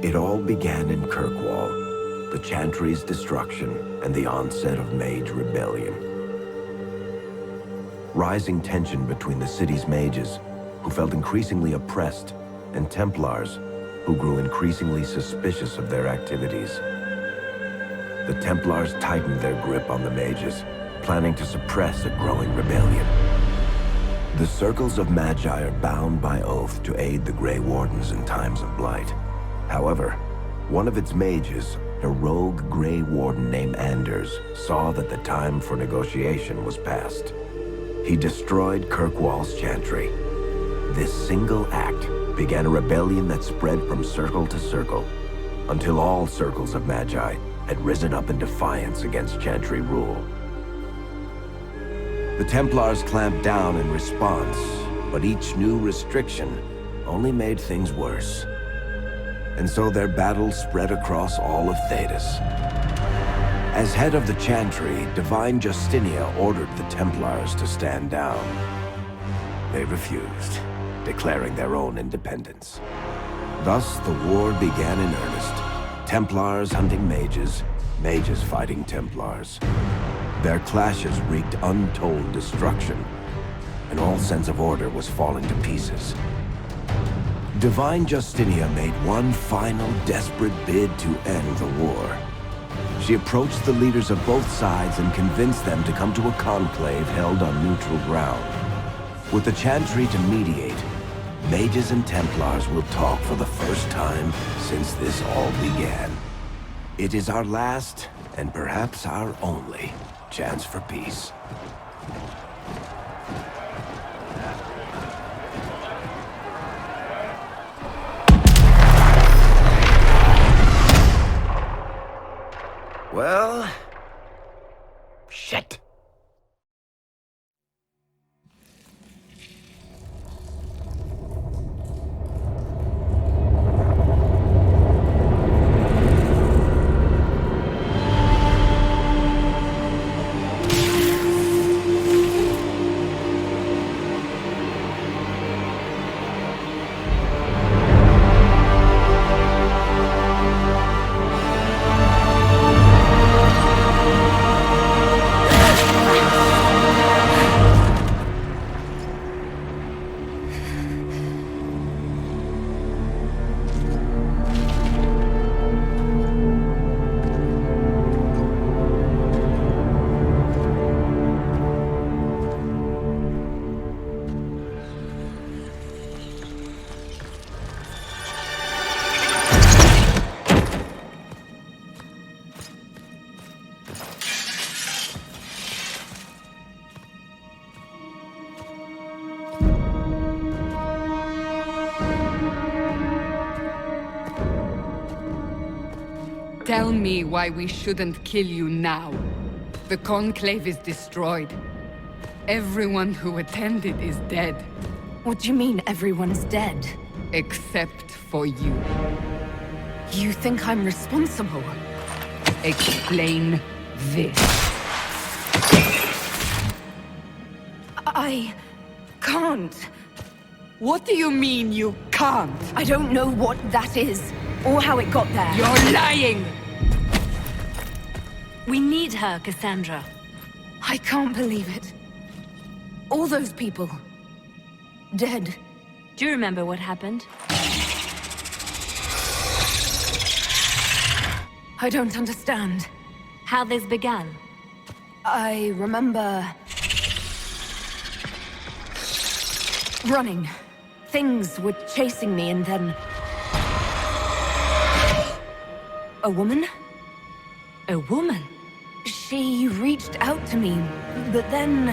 It all began in Kirkwall, the Chantry's destruction and the onset of Mage Rebellion. Rising tension between the city's mages, who felt increasingly oppressed, and Templars, who grew increasingly suspicious of their activities. The Templars tightened their grip on the mages, planning to suppress a growing rebellion. The circles of Magi are bound by oath to aid the Grey Wardens in times of blight. However, one of its mages, a rogue Grey Warden named Anders, saw that the time for negotiation was past. He destroyed Kirkwall's Chantry. This single act began a rebellion that spread from circle to circle, until all circles of Magi had risen up in defiance against Chantry rule. The Templars clamped down in response, but each new restriction only made things worse. And so their battle spread across all of Thedas. As head of the Chantry, Divine Justinia ordered the Templars to stand down. They refused, declaring their own independence. Thus, the war began in earnest. Templars hunting mages, mages fighting Templars. Their clashes wreaked untold destruction, and all sense of order was falling to pieces. Divine Justinia made one final desperate bid to end the war. She approached the leaders of both sides and convinced them to come to a conclave held on neutral ground. With the Chantry to mediate, mages and Templars will talk for the first time since this all began. It is our last, and perhaps our only, chance for peace. Well... shit. Tell me why we shouldn't kill you now. The conclave is destroyed. Everyone who attended is dead. What do you mean everyone's dead? Except for you. You think I'm responsible? Explain this. I can't. What do you mean you can't? I don't know what that is, or how it got there. You're lying! We need her, Cassandra. I can't believe it. All those people... dead. Do you remember what happened? I don't understand. How this began? I remember... running. Things were chasing me and then... a woman? A woman? She reached out to me, but then...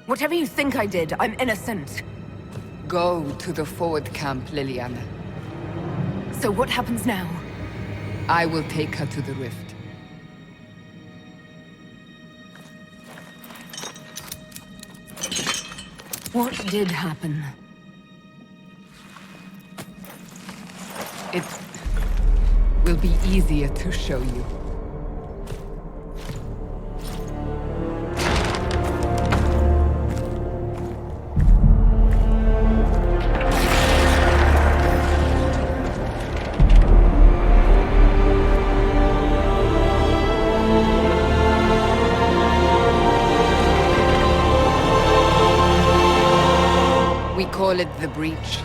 Whatever you think I did, I'm innocent. Go to the forward camp, Liliana. So what happens now? I will take her to the rift. What did happen? It will be easier to show you. The breach.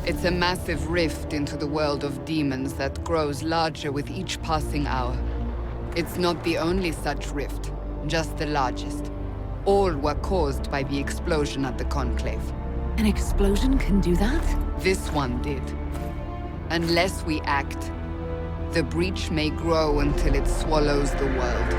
It's a massive rift into the world of demons that grows larger with each passing hour. It's not the only such rift, just the largest. All were caused by the explosion at the conclave. An explosion can do that? This one did. Unless we act, the breach may grow until it swallows the world.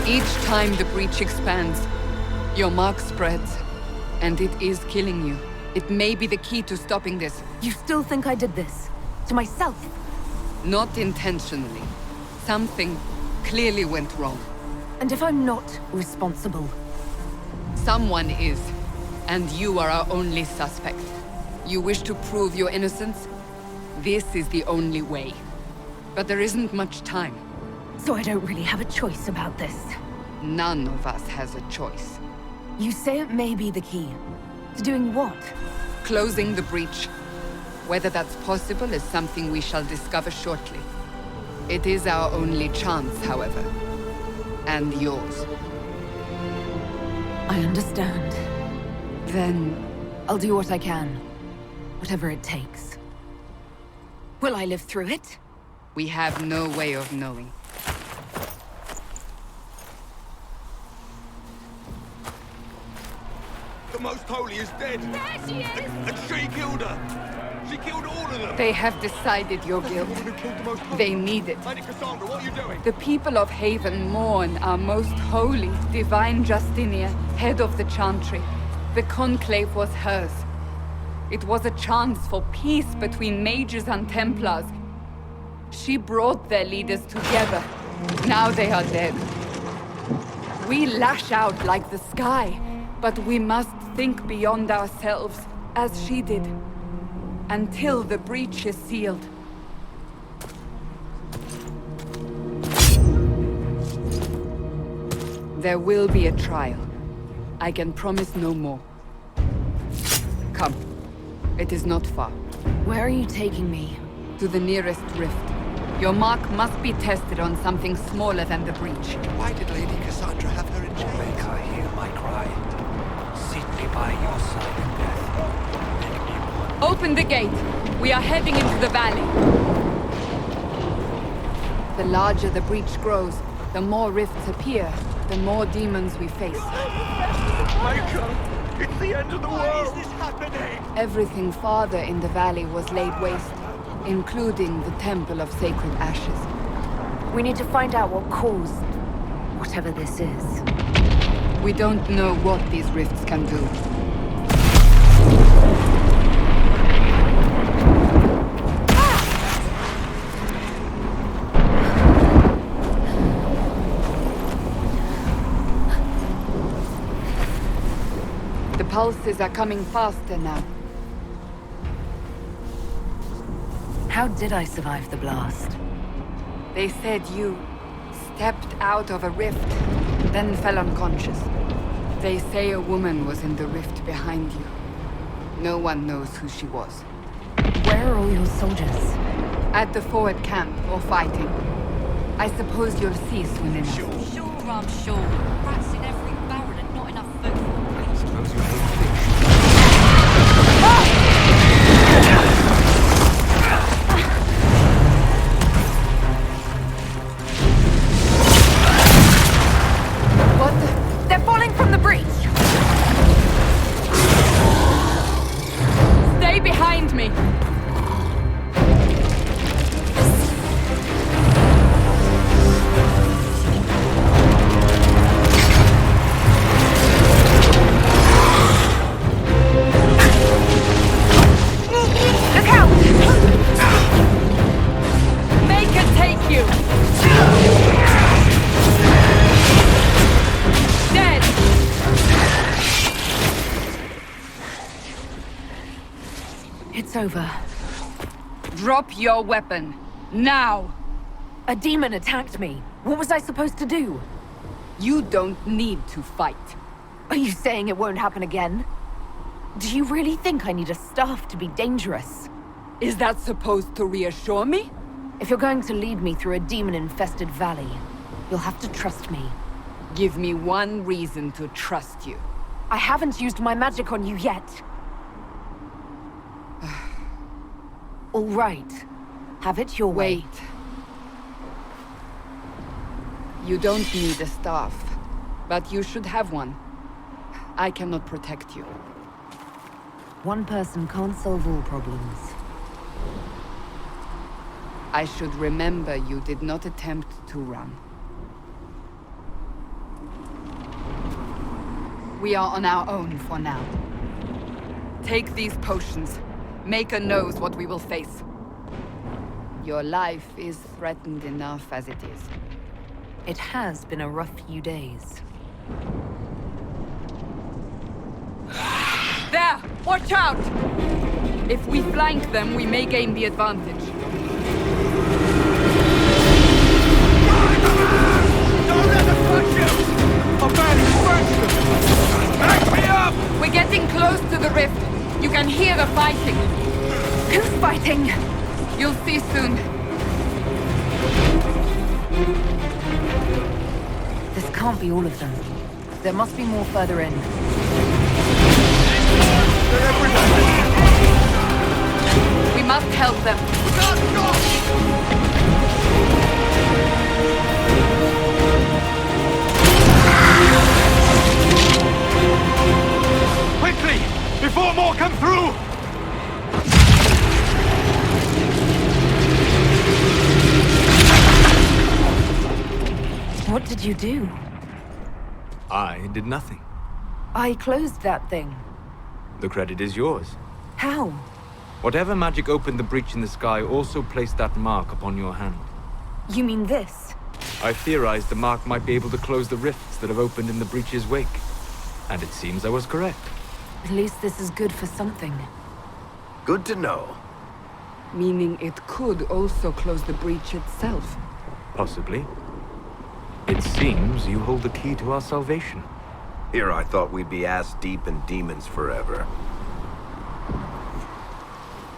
Each time the breach expands, your mark spreads, and it is killing you. It may be the key to stopping this. You still think I did this? To myself? Not intentionally. Something clearly went wrong. And if I'm not responsible? Someone is, and you are our only suspect. You wish to prove your innocence? This is the only way. But there isn't much time. So I don't really have a choice about this. None of us has a choice. You say it may be the key. To doing what? Closing the breach. Whether that's possible is something we shall discover shortly. It is our only chance, however. And yours. I understand. Then... I'll do what I can. Whatever it takes. Will I live through it? we have no way of knowing. The Most Holy is dead! There she is! And she killed her! She killed all of them! They have decided your That's the guilt. woman who killed the Most Holy. They need it. Lady Cassandra, what are you doing? The people of Haven mourn our most holy, divine Justinia, head of the Chantry. The conclave was hers. It was a chance for peace between mages and Templars. She brought their leaders together. Now they are dead. We lash out like the sky, but we must think beyond ourselves, as she did, until the breach is sealed. There will be a trial. I can promise no more. Come. It is not far. Where are you taking me? To the nearest rift. Your mark must be tested on something smaller than the breach. Why did Lady Cassandra have her in chains? Make her hear my cry. Seat me by your side in death. Make me one. Open the gate! We are heading into the valley. The larger the breach grows, the more rifts appear, the more demons we face. Maker! It's the end of the world! Why is this happening? Everything farther in the valley was laid waste, including the Temple of Sacred Ashes. We need to find out what caused whatever this is. We don't know what these rifts can do. The pulses are coming faster now. How did I survive the blast? They said you stepped out of a rift, then fell unconscious. They say a woman was in the rift behind you. No one knows who she was. Where are all your soldiers? At the forward camp, or fighting. I suppose you'll see soon enough. Sure, I'm sure. Rats in every barrel and not enough food for a week. Suppose you hate fish. What the? They're falling from the breach! Stay behind me! Look out! Make her take you! Dead! It's over. Drop your weapon. Now! A demon attacked me. What was I supposed to do? You don't need to fight. Are you saying it won't happen again? Do you really think I need a staff to be dangerous? Is that supposed to reassure me? If you're going to lead me through a demon-infested valley, you'll have to trust me. Give me one reason to trust you. I haven't used my magic on you yet. All right. Have it your way. Wait. You don't need a staff, but you should have one. I cannot protect you. One person can't solve all problems. I should remember you did not attempt to run. We are on our own for now. Take these potions. Maker knows what we will face. Your life is threatened enough as it is. It has been a rough few days. There! Watch out! If we flank them, we may gain the advantage. Don't let them touch you! I'm back me up! We're getting close to the rift. You can hear the fighting. Who's fighting? You'll see soon. This can't be all of them. There must be more further in. They're everywhere! We must help them. Quickly! Before more come through! What did you do? I did nothing. I closed that thing. The credit is yours. How? Whatever magic opened the breach in the sky also placed that mark upon your hand. You mean this? I theorized the mark might be able to close the rifts that have opened in the breach's wake. And it seems I was correct. At least this is good for something. Good to know. Meaning it could also close the breach itself. Possibly. It seems you hold the key to our salvation. Here I thought we'd be ass-deep in demons forever.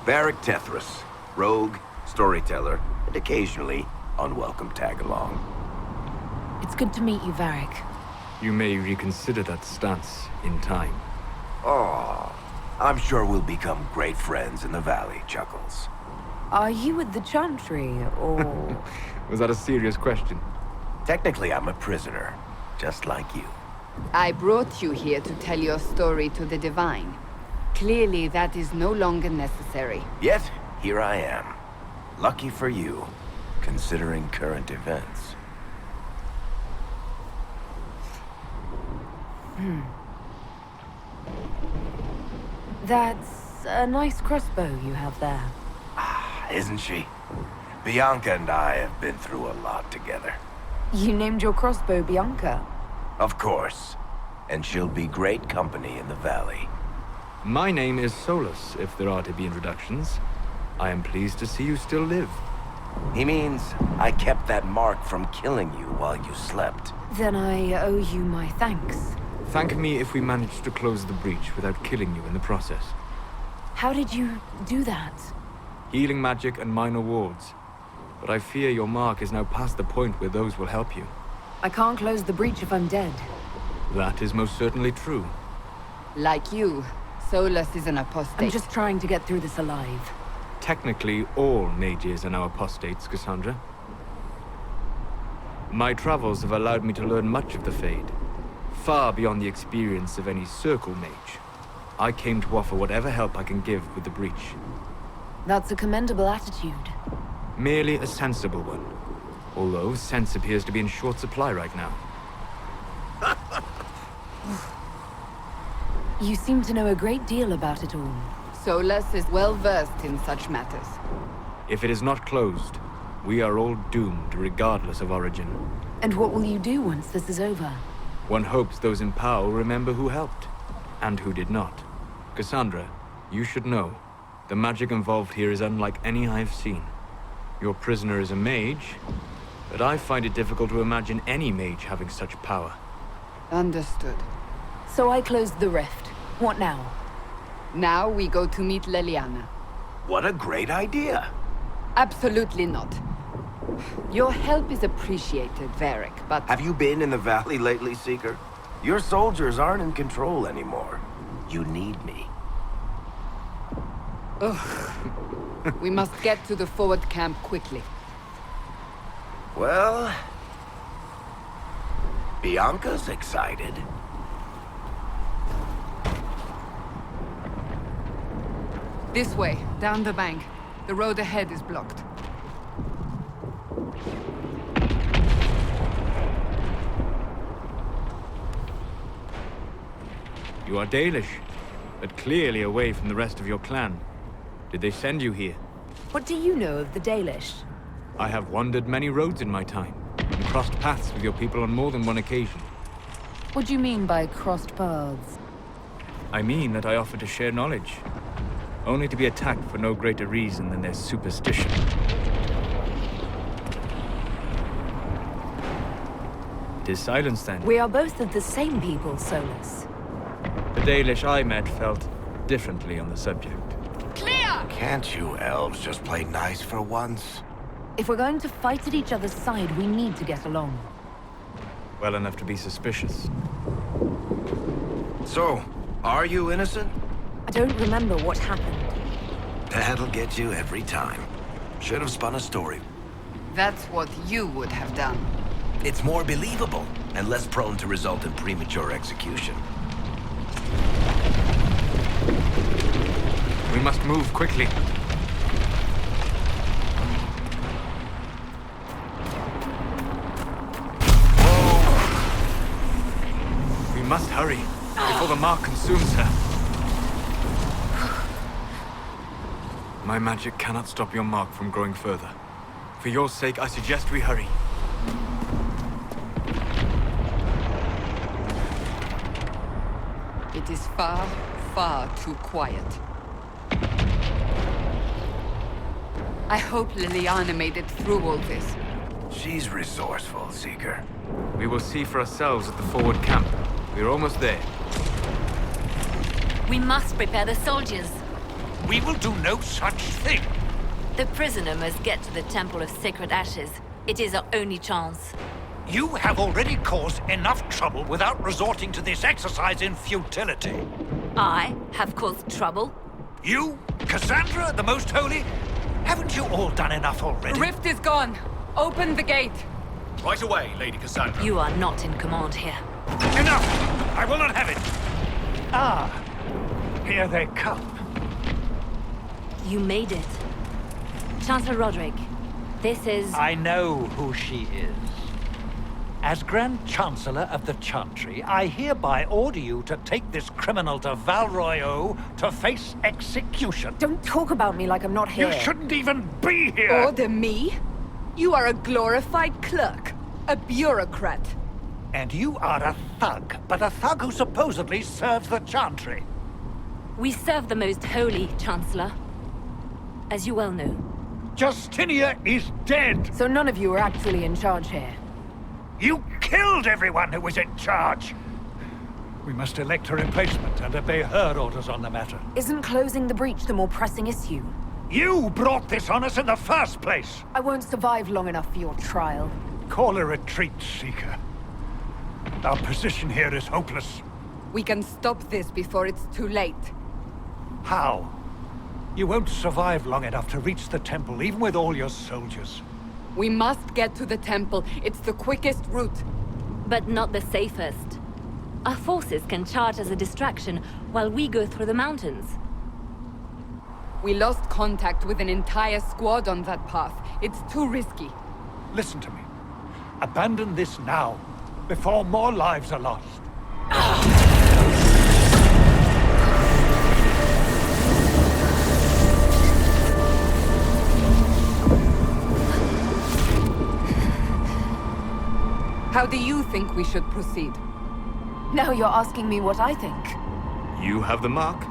Varric Tethras, rogue, storyteller, and occasionally unwelcome tag-along. It's good to meet you, Varric. You may reconsider that stance in time. Oh, I'm sure we'll become great friends in the valley, Chuckles. Are you with the Chantry, or...? Was that a serious question? Technically, I'm a prisoner, just like you. I brought you here to tell your story to the Divine. Clearly, that is no longer necessary. Yet, here I am. Lucky for you, considering current events. That's a nice crossbow you have there. Isn't she? Bianca and I have been through a lot together. You named your crossbow Bianca. Of course. And she'll be great company in the valley. My name is Solus, if there are to be introductions. I am pleased to see you still live. He means I kept that mark from killing you while you slept. Then I owe you my thanks. Thank me if we managed to close the breach without killing you in the process. How did you do that? Healing magic and minor wards. But I fear your mark is now past the point where those will help you. I can't close the breach if I'm dead. That is most certainly true. Like you, Solus is an apostate. I'm just trying to get through this alive. Technically, all mages are now apostates, Cassandra. My travels have allowed me to learn much of the Fade, far beyond the experience of any circle mage. I came to offer whatever help I can give with the breach. That's a commendable attitude. Merely a sensible one. Although sense appears to be in short supply right now. You seem to know a great deal about it all. Solus is well versed in such matters. If it is not closed, we are all doomed regardless of origin. And what will you do once this is over? One hopes those in power will remember who helped, and who did not. Cassandra, you should know, the magic involved here is unlike any I've seen. Your prisoner is a mage, but I find it difficult to imagine any mage having such power. Understood. So I closed the rift. What now? Now we go to meet Leliana. What a great idea! Absolutely not. Your help is appreciated, Varric, but... Have you been in the valley lately, Seeker? Your soldiers aren't in control anymore. You need me. We must get to the forward camp quickly. Well... Bianca's excited. This way, down the bank. The road ahead is blocked. You are Dalish, but clearly away from the rest of your clan. Did they send you here? What do you know of the Dalish? I have wandered many roads in my time, and crossed paths with your people on more than one occasion. What do you mean by crossed paths? I mean that I offer to share knowledge, only to be attacked for no greater reason than their superstition. It is silence then. We are both of the same people, Solus. The Dalish I met felt differently on the subject. Can't you elves just play nice for once? If we're going to fight at each other's side, we need to get along. Well enough to be suspicious. So, are you innocent? I don't remember what happened. That'll get you every time. Should have spun a story. That's what you would have done. It's more believable, and less prone to result in premature execution. We must move quickly. We must hurry, before the mark consumes her. My magic cannot stop your mark from growing further. For your sake, I suggest we hurry. It is far, far too quiet. I hope Liliana made it through all this. She's resourceful, Seeker. We will see for ourselves at the forward camp. We're almost there. We must prepare the soldiers. We will do no such thing. The prisoner must get to the Temple of Sacred Ashes. It is our only chance. You have already caused enough trouble without resorting to this exercise in futility. I have caused trouble. You, Cassandra, the Most Holy, haven't you all done enough already? Rift is gone. Open the gate. Right away, Lady Cassandra. You are not in command here. Enough! I will not have it! Ah, here they come. You made it. Chancellor Roderick, this is... I know who she is. As Grand Chancellor of the Chantry, I hereby order you to take this criminal to Val Royeaux to face execution. Don't talk about me like I'm not here. You shouldn't even be here! Order me? You are a glorified clerk. A bureaucrat. And you are a thug, but a thug who supposedly serves the Chantry. We serve the Most Holy, Chancellor. As you well know. Justinia is dead! So none of you are actually in charge here. You killed everyone who was in charge! We must elect a replacement and obey her orders on the matter. Isn't closing the breach the more pressing issue? You brought this on us in the first place! I won't survive long enough for your trial. Call a retreat, Seeker. Our position here is hopeless. We can stop this before it's too late. How? You won't survive long enough to reach the temple, even with all your soldiers. We must get to the temple. It's the quickest route. But not the safest. Our forces can charge as a distraction while we go through the mountains. We lost contact with an entire squad on that path. It's too risky. Listen to me. Abandon this now, before more lives are lost. How do you think we should proceed? Now you're asking me what I think. You have the mark?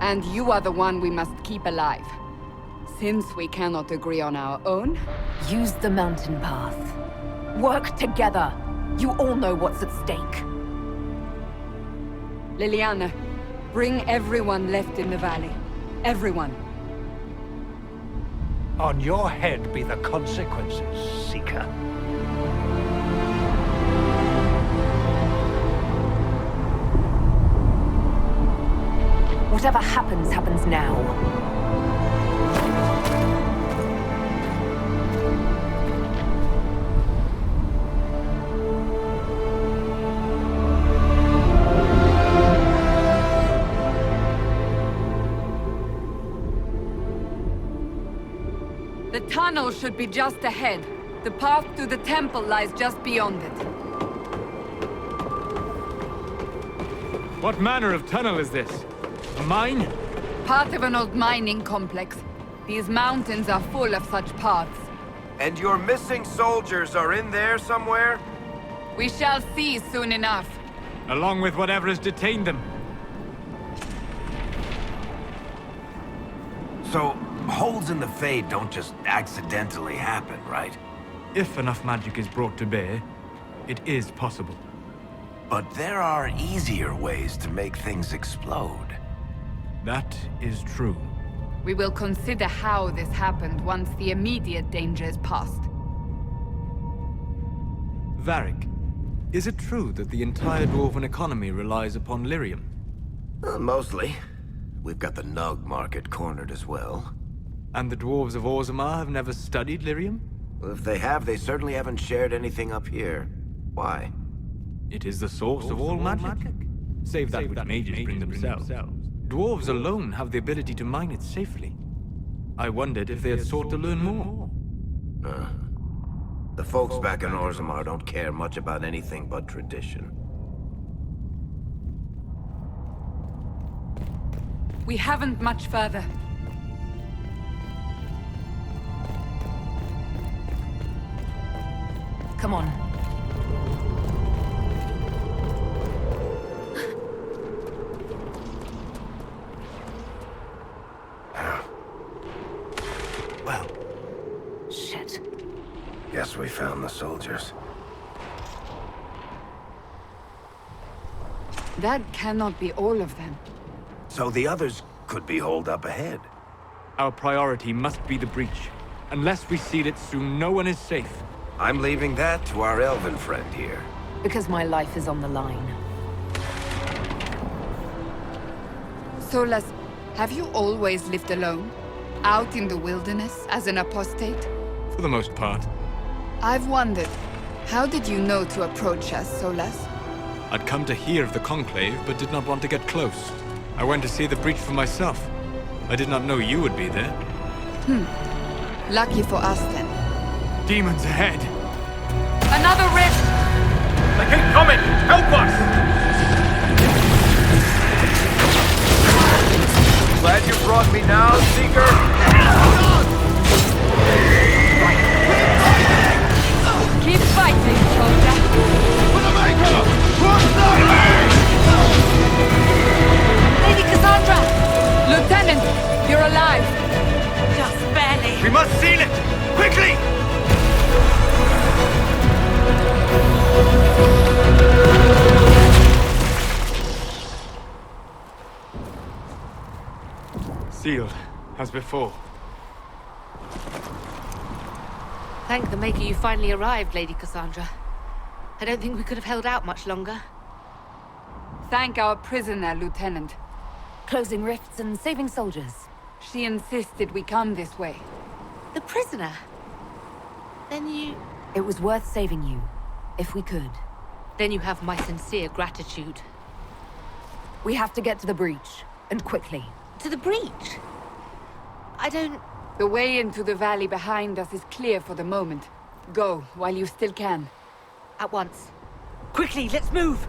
And you are the one we must keep alive. Since we cannot agree on our own... Use the mountain path. Work together. You all know what's at stake. Liliana, bring everyone left in the valley. Everyone. On your head be the consequences, Seeker. Whatever happens, happens now. The tunnel should be just ahead. The path to the temple lies just beyond it. What manner of tunnel is this? A mine? Part of an old mining complex. These mountains are full of such paths. And your missing soldiers are in there somewhere? We shall see soon enough. Along with whatever has detained them. So, holes in the Fade don't just accidentally happen, right? If enough magic is brought to bear, it is possible. But there are easier ways to make things explode. That is true. We will consider how this happened once the immediate danger is past. Varric, is it true that the entire Dwarven economy relies upon lyrium? Mostly. We've got the Nug market cornered as well. And the dwarves of Orzammar have never studied lyrium? Well, if they have, they certainly haven't shared anything up here. Why? It is the source of all magic. Save that which mages bring themselves. Dwarves alone have the ability to mine it safely. I wondered if they had sought to learn more. The folks back in Orzammar don't care much about anything but tradition. We haven't much further. Come on. Well, Shit. guess we found the soldiers. That cannot be all of them. So the others could be holed up ahead. Our priority must be the breach. Unless we seal it soon, no one is safe. I'm leaving that to our elven friend here. Because my life is on the line. Solas, have you always lived alone? Out in the wilderness as an apostate? For the most part. I've wondered, how did you know to approach us, Solas? I'd come to hear of the conclave, but did not want to get close. I went to see the breach for myself. I did not know you would be there. Lucky for us, then. Demons ahead! Another rift! They keep coming! Help us! Glad you brought me now, Seeker? Keep fighting, soldier. Lady Cassandra! Lieutenant, you're alive. Just barely. We must seal it! Quickly! Sealed, as before. Thank the Maker you finally arrived, Lady Cassandra. I don't think we could have held out much longer. Thank our prisoner, Lieutenant. Closing rifts and saving soldiers. She insisted we come this way. The prisoner? Then you... It was worth saving you, if we could. Then you have my sincere gratitude. We have to get to the breach, and quickly. To the breach? I don't... The way into the valley behind us is clear for the moment. Go, while you still can. At once. Quickly, let's move!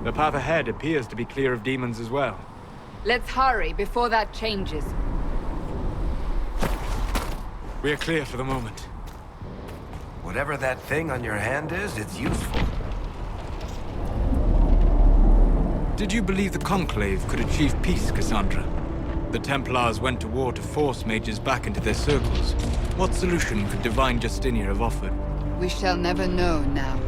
The path ahead appears to be clear of demons as well. Let's hurry before that changes. We are clear for the moment. Whatever that thing on your hand is, it's useful. Did you believe the conclave could achieve peace, Cassandra? The Templars went to war to force mages back into their circles. What solution could Divine Justinia have offered? We shall never know now.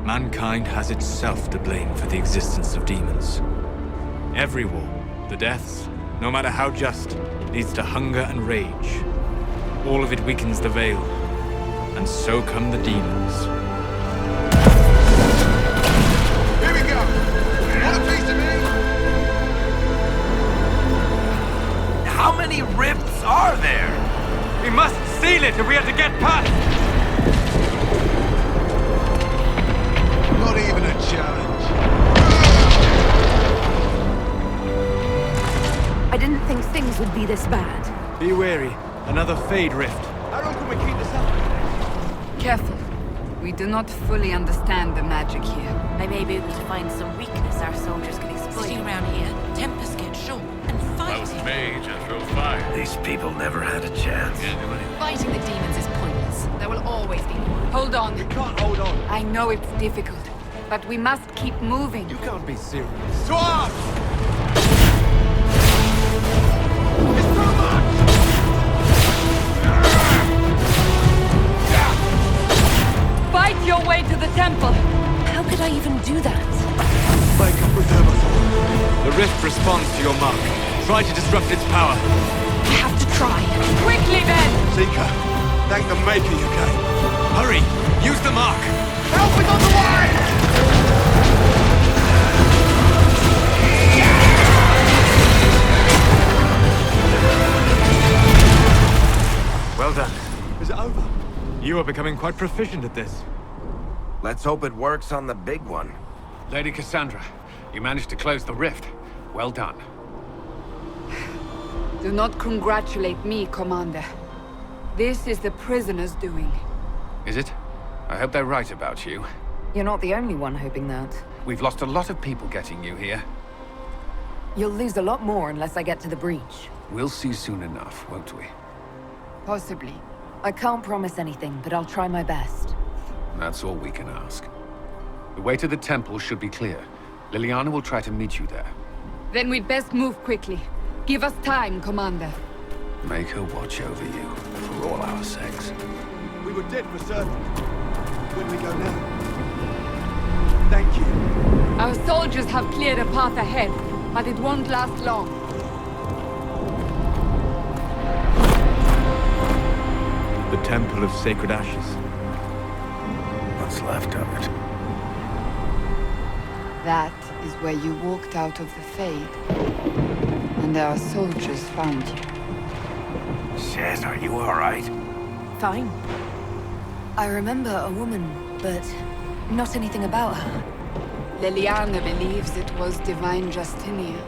Mankind has itself to blame for the existence of demons. Every war, the deaths, no matter how just, leads to hunger and rage. All of it weakens the veil, and so come the demons. Here we go! Want a piece of me? How many rifts are there? We must seal it if we are to get past! Not even a challenge. I didn't think things would be this bad. Be wary. Another Fade Rift. How long can we keep this up? Careful. We do not fully understand the magic here. I may be able to find some weakness our soldiers can exploit. Sitting around here, tempers get short, and fighting. Mage and throw fire. These people never had a chance. Fighting the demons is pointless. There will always be more. Hold on. We can't hold on. I know it's difficult, but we must keep moving. You can't be serious. To arms! It's too much! Fight your way to the temple! How could I even do that? Make up with them. The rift responds to your mark. Try to disrupt its power. I have to try. Quickly then! Seeker, thank the Maker you came. Hurry! Use the mark! Help is on the way! Well done. Is it over? You are becoming quite proficient at this. Let's hope it works on the big one. Lady Cassandra, you managed to close the rift. Well done. Do not congratulate me, Commander. This is the prisoner's doing. Is it? I hope they're right about you. You're not the only one hoping that. We've lost a lot of people getting you here. You'll lose a lot more unless I get to the breach. We'll see soon enough, won't we? Possibly. I can't promise anything, but I'll try my best. That's all we can ask. The way to the temple should be clear. Liliana will try to meet you there. Then we'd best move quickly. Give us time, Commander. Make her watch over you, for all our sakes. We were dead for certain. Where do we go now? Thank you. Our soldiers have cleared a path ahead, but it won't last long. The Temple of Sacred Ashes. What's left of it? That is where you walked out of the Fade. And our soldiers found you. Shit, are you alright? Fine. I remember a woman, but not anything about her. Liliana believes it was Divine Justinia.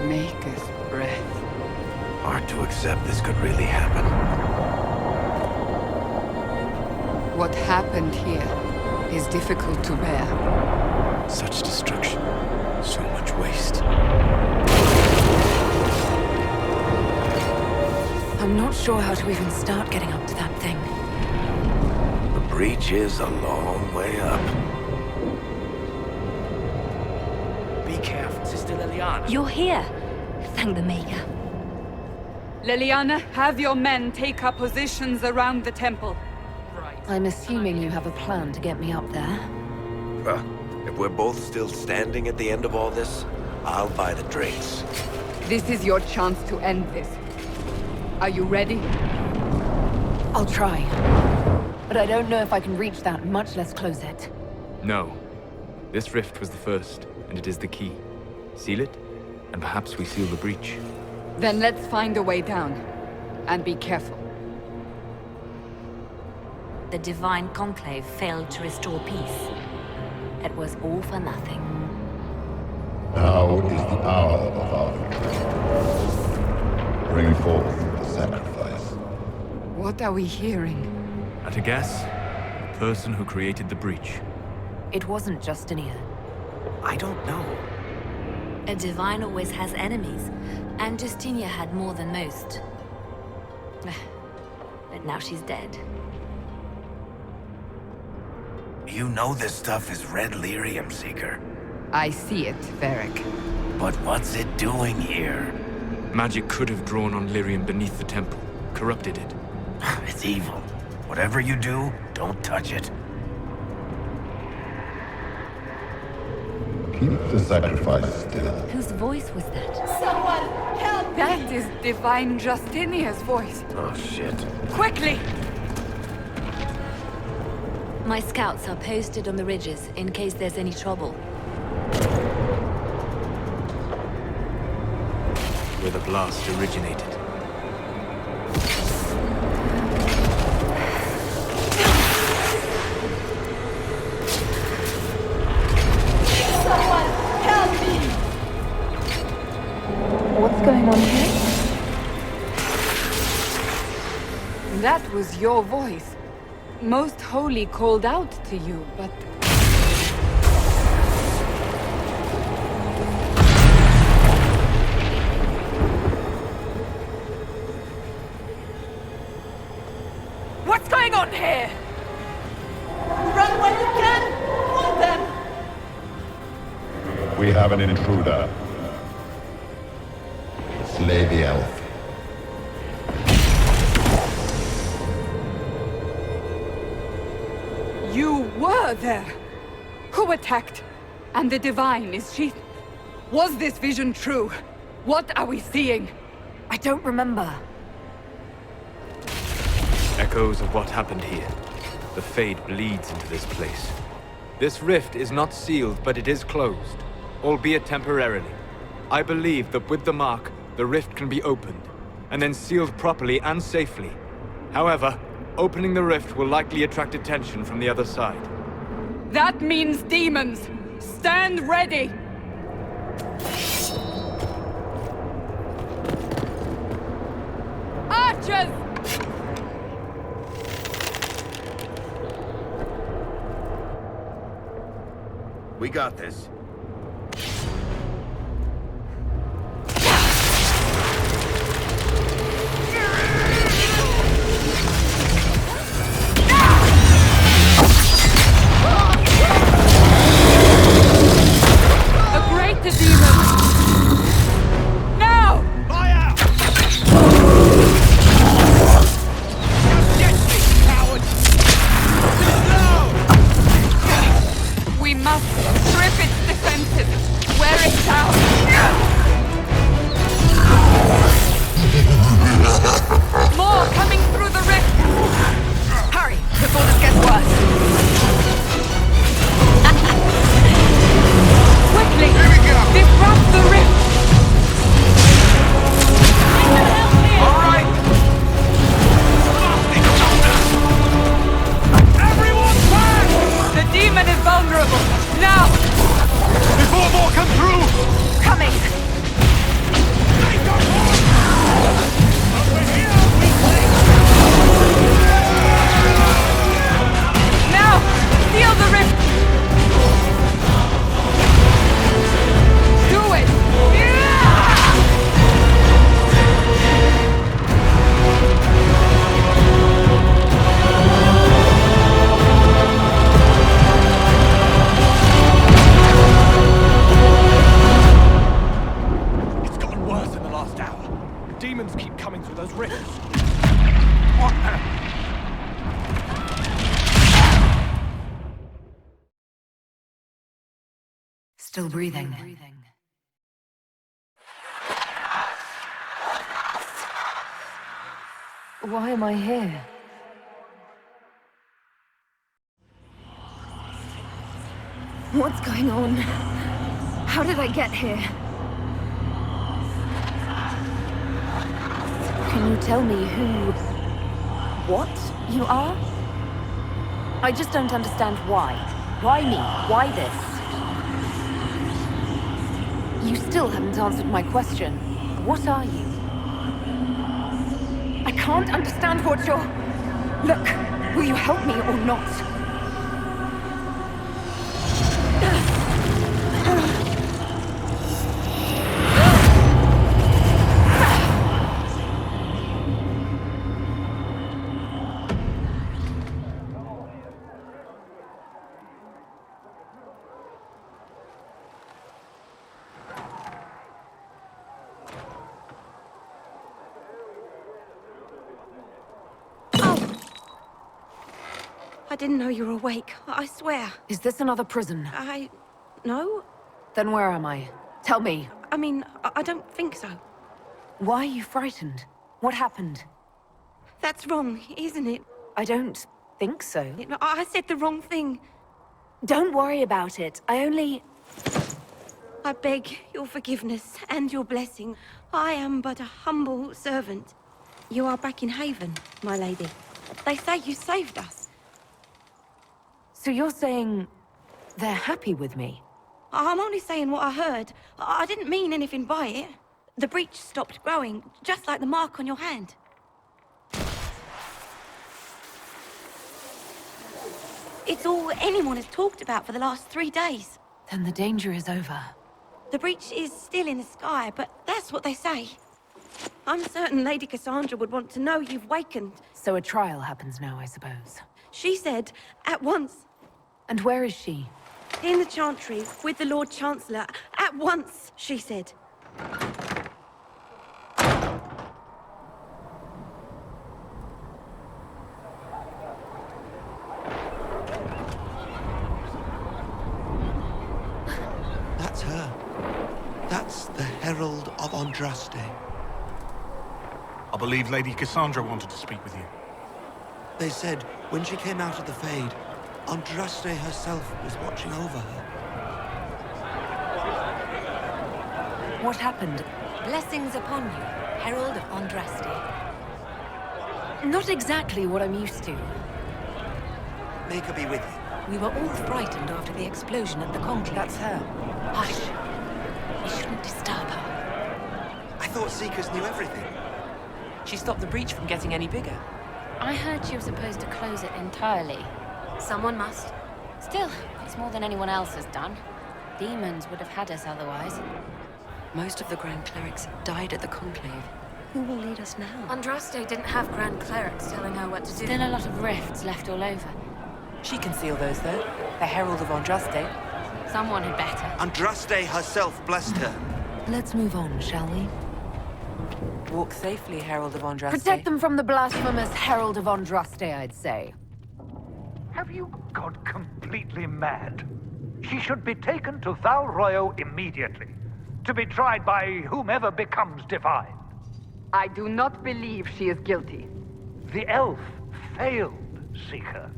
Maker's breath. Hard to accept this could really happen. What happened here is difficult to bear. Such destruction. So much waste. I'm not sure how to even start getting up to that thing. The breach is a long way up. Be careful, Sister Liliana. You're here. Thank the Maker. Liliana, have your men take up positions around the temple. I'm assuming you have a plan to get me up there. If we're both still standing at the end of all this, I'll buy the drinks. This is your chance to end this. Are you ready? I'll try. But I don't know if I can reach that, much less close it. No. This rift was the first, and it is the key. Seal it, and perhaps we seal the breach. Then let's find a way down. And be careful. The Divine Conclave failed to restore peace. It was all for nothing. Now is the hour of our victory. Bring forth the sacrifice. What are we hearing? At a guess, the person who created the breach. It wasn't Justinia. I don't know. A divine always has enemies, and Justinia had more than most. But now she's dead. You know this stuff is red lyrium, Seeker. I see it, Varric. But what's it doing here? Magic could have drawn on Lyrium beneath the temple, corrupted it. It's evil. Whatever you do, don't touch it. Keep the sacrifice still. Whose voice was that? Someone help! That is Divine Justinia's voice. Oh, shit. Quickly! My scouts are posted on the ridges in case there's any trouble. Where the blast originated. Someone help me! What's going on here? That was your voice. Most Holy called out to you, but... What's going on here? Run when you can! Want them! We have an intruder. Slay the elf. You were there! Who attacked? And the Divine, is she... Was this vision true? What are we seeing? I don't remember. Echoes of what happened here. The Fade bleeds into this place. This rift is not sealed, but it is closed, albeit temporarily. I believe that with the mark, the rift can be opened, and then sealed properly and safely. However, opening the rift will likely attract attention from the other side. That means demons! Stand ready! Archers! We got this. The demons! Now! Fire! Get me, coward! No! We must strip its defenses, wear it down. More coming through the rift! Hurry, before this gets worse! Quickly! Disrupt the rift! All right! Everyone back! The demon is vulnerable! Now! Before more come through! Coming! Over here, weakling! Now! Seal the rift! Do it! It's gotten worse in the last hour. Demons keep coming through those rifts. What the... Still breathing. Why am I here? What's going on? How did I get here? Can you tell me who... what you are? I just don't understand why. Why me? Why this? You still haven't answered my question. What are you? I can't understand what you're... Look, will you help me or not? I didn't know you were awake. I swear. Is this another prison? No? Then where am I? Tell me. I mean, I don't think so. Why are you frightened? What happened? That's wrong, isn't it? I don't think so. I said the wrong thing. Don't worry about it. I beg your forgiveness and your blessing. I am but a humble servant. You are back in Haven, my lady. They say you saved us. So you're saying they're happy with me? I'm only saying what I heard. I didn't mean anything by it. The breach stopped growing, just like the mark on your hand. It's all anyone has talked about for the last 3 days. Then the danger is over. The breach is still in the sky, but that's what they say. I'm certain Lady Cassandra would want to know you've wakened. So a trial happens now, I suppose. She said, at once. And where is she? In the Chantry, with the Lord Chancellor. At once, she said. That's her. That's the Herald of Andraste. I believe Lady Cassandra wanted to speak with you. They said when she came out of the Fade, Andraste herself was watching over her. What happened? Blessings upon you, Herald of Andraste. Not exactly what I'm used to. Make her be with you. We were all frightened after the explosion at the conclave. That's her. Hush. We shouldn't disturb her. I thought Seekers knew everything. She stopped the breach from getting any bigger. I heard she was supposed to close it entirely. Someone must. Still, it's more than anyone else has done. Demons would have had us otherwise. Most of the Grand Clerics died at the conclave. Who will lead us now? Andraste didn't have Grand Clerics telling her what to do. Still a lot of rifts left all over. She can seal those, though. The Herald of Andraste. Someone had better. Andraste herself blessed her. Let's move on, shall we? Walk safely, Herald of Andraste. Protect them from the blasphemous Herald of Andraste, I'd say. Have you gone completely mad? She should be taken to Val Royo immediately, to be tried by whomever becomes divine. I do not believe she is guilty. The elf failed, Seeker.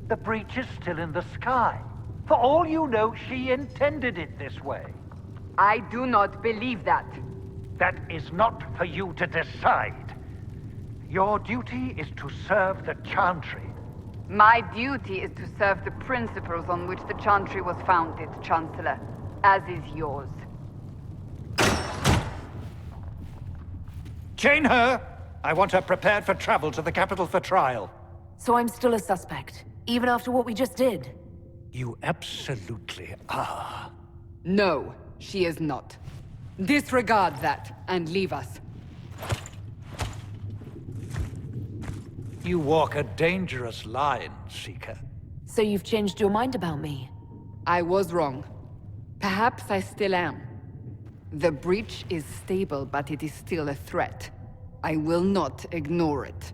The breach is still in the sky. For all you know, she intended it this way. I do not believe that. That is not for you to decide. Your duty is to serve the Chantry. My duty is to serve the principles on which the Chantry was founded, Chancellor, as is yours. Chain her! I want her prepared for travel to the capital for trial. So I'm still a suspect, even after what we just did? You absolutely are. No, she is not. Disregard that, and leave us. You walk a dangerous line, Seeker. So you've changed your mind about me? I was wrong. Perhaps I still am. The breach is stable, but it is still a threat. I will not ignore it.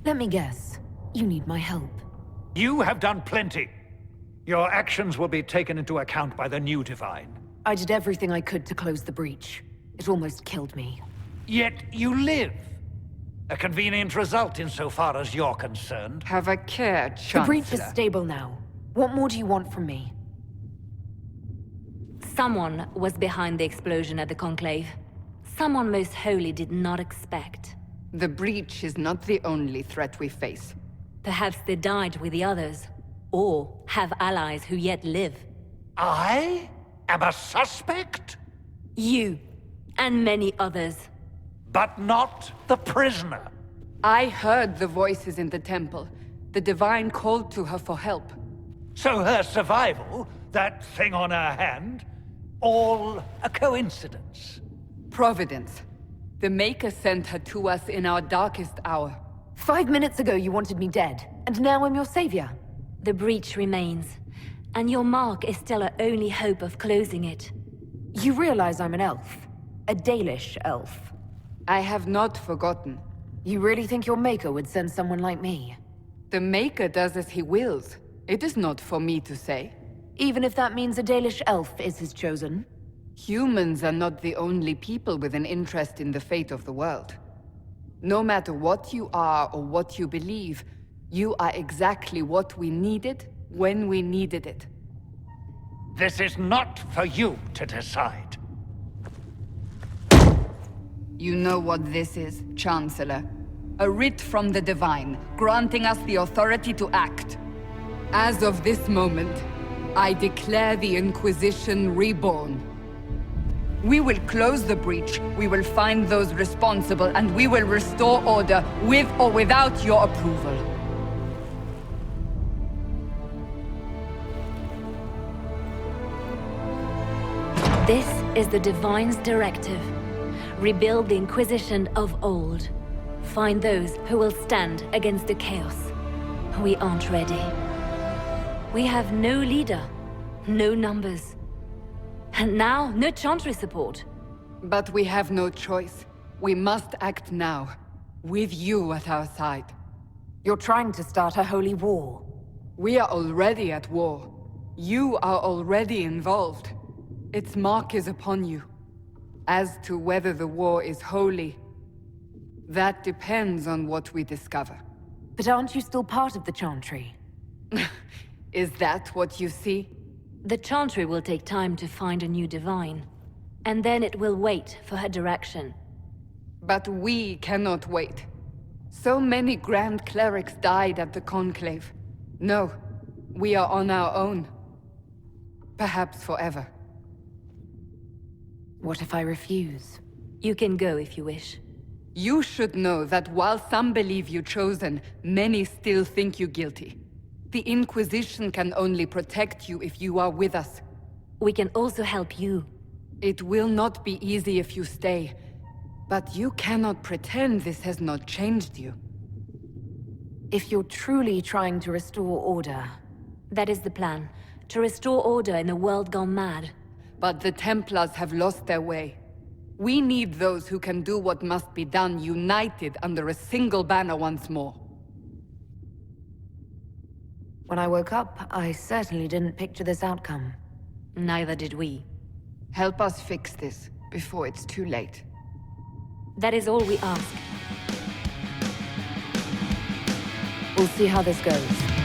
Let me guess. You need my help. You have done plenty. Your actions will be taken into account by the new Divine. I did everything I could to close the breach. It almost killed me. Yet you live. A convenient result insofar as you're concerned. Have a care, Chancellor. The breach is stable now. What more do you want from me? Someone was behind the explosion at the conclave. Someone Most Holy did not expect. The breach is not the only threat we face. Perhaps they died with the others, or have allies who yet live. I am a suspect? You, and many others. But not the prisoner. I heard the voices in the temple. The Divine called to her for help. So her survival, that thing on her hand, all a coincidence? Providence. The Maker sent her to us in our darkest hour. 5 minutes ago you wanted me dead, and now I'm your savior. The breach remains, and your mark is still our only hope of closing it. You realize I'm an elf. A Dalish elf. I have not forgotten. You really think your Maker would send someone like me? The Maker does as he wills. It is not for me to say. Even if that means a Dalish elf is his chosen? Humans are not the only people with an interest in the fate of the world. No matter what you are or what you believe, you are exactly what we needed when we needed it. This is not for you to decide. You know what this is, Chancellor. A writ from the Divine, granting us the authority to act. As of this moment, I declare the Inquisition reborn. We will close the breach, we will find those responsible, and we will restore order, with or without your approval. This is the Divine's directive. Rebuild the Inquisition of old. Find those who will stand against the chaos. We aren't ready. We have no leader, no numbers. And now, no Chantry support. But we have no choice. We must act now, with you at our side. You're trying to start a holy war. We are already at war. You are already involved. Its mark is upon you. As to whether the war is holy, that depends on what we discover. But aren't you still part of the Chantry? Is that what you see? The Chantry will take time to find a new Divine. And then it will wait for her direction. But we cannot wait. So many Grand Clerics died at the Conclave. No, we are on our own. Perhaps forever. What if I refuse? You can go if you wish. You should know that while some believe you chosen, many still think you guilty. The Inquisition can only protect you if you are with us. We can also help you. It will not be easy if you stay, but you cannot pretend this has not changed you. If you're truly trying to restore order... That is the plan. To restore order in a world gone mad. But the Templars have lost their way. We need those who can do what must be done, united under a single banner once more. When I woke up, I certainly didn't picture this outcome. Neither did we. Help us fix this, before it's too late. That is all we ask. We'll see how this goes.